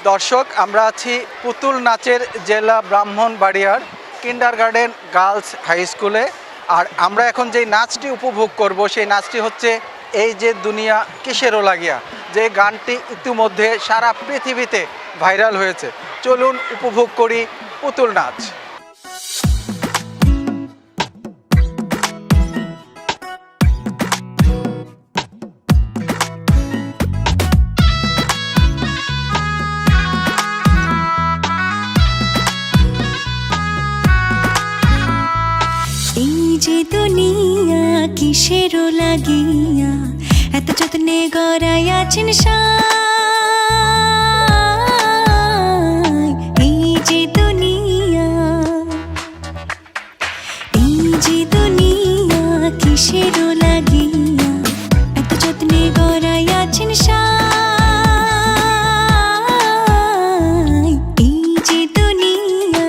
দর্শক, আমরা আছি পুতুল নাচের জেলা ব্রাহ্মণবাড়িয়ার কিন্ডারগার্টেন গার্লস হাই স্কুলে। আর আমরা এখন যে নাচটি উপভোগ করব সেই নাচটি হচ্ছে এই যে দুনিয়া কিসেরও লাগিয়া, যে গানটি ইতিমধ্যে সারা পৃথিবীতে ভাইরাল হয়েছে। চলুন উপভোগ করি পুতুল নাচ। যে দুনিয়া কিসেরও লাগিয়া এত যত্নে গড়াইয়াছেন এই যে দুনিয়া কিসেরও লাগিয়া এত যত্নে গড়াইয়াছেন এই যে দুনিয়া।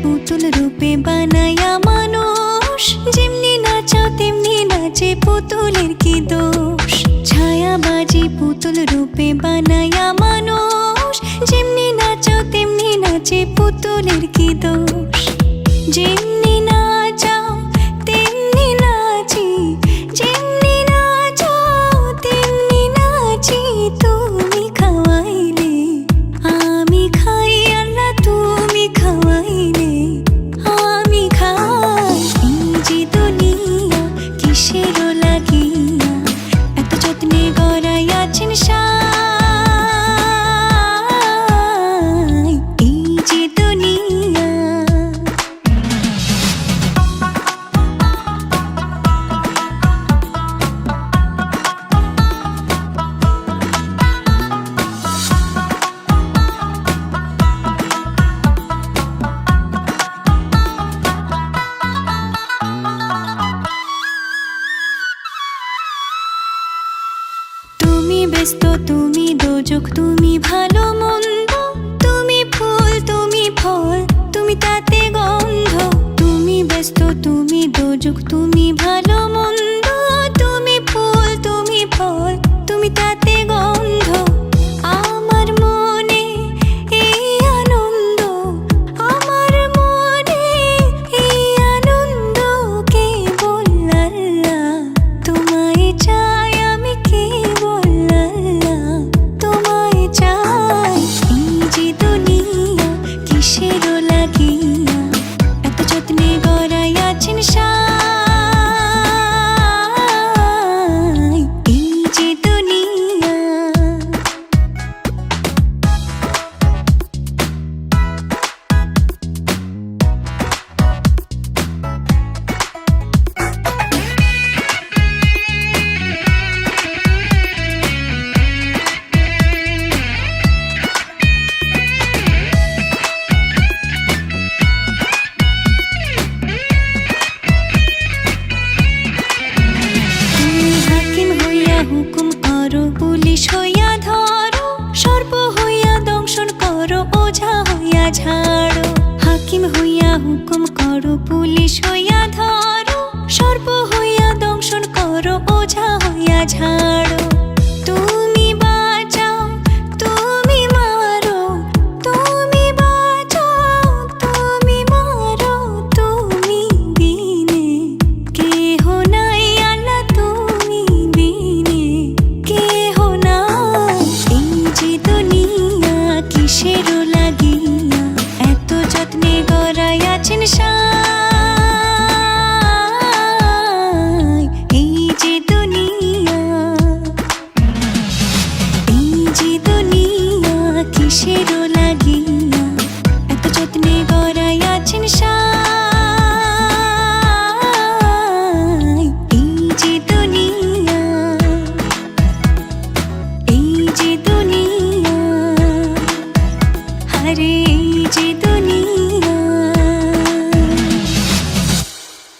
পুতুল রূপে বানায়া মানুষ, যেমনি নাচাও তেমনি নাচে, পুতুলের কি দোষ? ছায়াবাজি পুতুল রূপে বানায়া মানুষ, যেমনি নাচাও তেমনি নাচে, পুতুলের কি দোষ? যেমনি নাচাও তেমনি নাচি, যেমনি নাচাও তেমনি নাচি, তুমি খাওয়াইলে আমি খাই, আল্লাহ তুমি খাওয়াইলে আমি খাই। এই যে দুনিয়া কিসেরও লাগিয়া এত যত্নে গড়াইয়াছেন এই যে দুনিয়া। তুমি ব্যস্ত, তুমি দোজক, তুমি ভালো মন্দ, তুমি ফুল, তুমি ফল, তুমি তাতে গন্ধ। তুমি ব্যস্ত, তুমি দোজক, তুমি ভালো মন্দ, তুমি ফুল, তুমি ফল, তুমি তাতে গন্ধ। আমার মনে এই আনন্দ, আমার মনে এই আনন্দ, কেবল আল্লাহ তোমায় চাই, আমি কেবল আল্লাহ তোমায় চাই। এই যে দুনিয়া কিসেরও লাগিয়া এত যত্নে গড়াইয়াছেন এই যে দুনিয়া। তুমি হাকিম হইয়া হুকুম করো, পুলিশ হইয়া ধরো, সর্প হইয়া দংশন করো, ওঝা হইয়া ঝাড়ো। হাকিম হইয়া হুকুম করো, পুলিশ হইয়া ধরো, সর্প হইয়া দংশন করো, ওঝা হইয়া ঝাড়ো। তুমি বাঁচাও, তুমি মারো, তুমি বাঁচাও, তুমি মারো, তুমি বিনে কেহ নাই, আল্লাহ তুমি বিনে কেহ নাই। এই যে দুনিয়া কিসেরও লাগিয়া এত যত্নে গড়াইয়াছেন